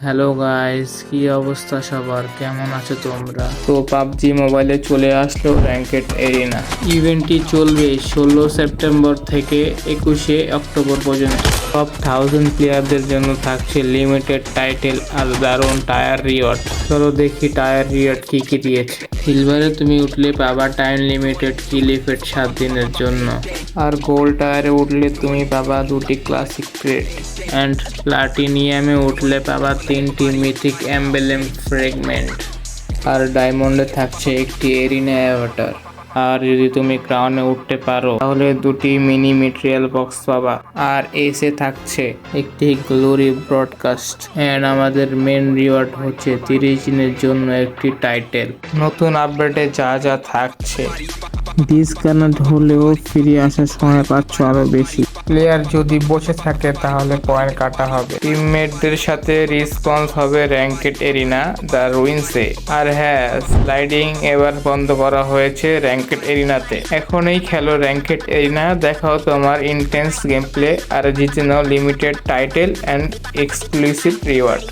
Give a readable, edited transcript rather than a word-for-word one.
Hello guys, কি অবস্থা সবার? কেমন আছো তোমরা? তো পাবজি মোবাইলে চলে আসলো র্যাঙ্কেড এরিনা। ইভেন্টটি চলবে 16 সেপ্টেম্বর থেকে 21 অক্টোবর পর্যন্ত। টপ 1000 প্লেয়ারদের জন্য থাকছে লিমিটেড টাইটেল আর দারুণ টায়ার রিওয়ার্ড। চলো দেখি টায়ার রিওয়ার্ড কি কি দিয়েছে। সিলভারে তুমি উঠলে পাবা টাইম লিমিটেড কিল ইফেক্ট 7 দিনের জন্য, আর গোল্ড টায়ারে উঠলে তুমি পাবা 2টি ক্লাসিক ক্রেট, অ্যান্ড প্লাটিনিয়ামে উঠলে পাবা 3টি মিথিক এমব্লেম ফ্রেগমেন্ট, আর ডায়মন্ডে থাকছে একটি এরিনা অ্যাভাটার। আর যদি তুমি ক্রাউনে উঠতে পারো তাহলে 2টি মিনি মেটেরিয়াল বক্স পাবা, আর এসে থাকছে একটি গ্লোরি ব্রডকাস্ট, এন্ড আমাদের মেন রিওয়ার্ড হচ্ছে 30 দিনের জন্য একটি টাইটেল। নতুন আপডেটে যা যা থাকছে, ডিসকানেক্ট হলেও ফিরে আসার সময় পাচ্ছ আরো বেশি। প্লেয়ার যদি বসে থাকে তাহলে পয়েন্ট কাটা হবে। টিমমেটদের সাথে রেসপন্স হবে র্যাঙ্কেড এরিনা দ্য রুইন্সে। আর হ্যাঁ, স্লাইডিং এবার বন্ধ করা হয়েছে র্যাঙ্কেড এরিনাতে। এখনই খেলো র্যাঙ্কেড এরিনা, দেখাও তোমার ইন্টেন্স গেম প্লে আর জিতে নাও limited title and exclusive reward.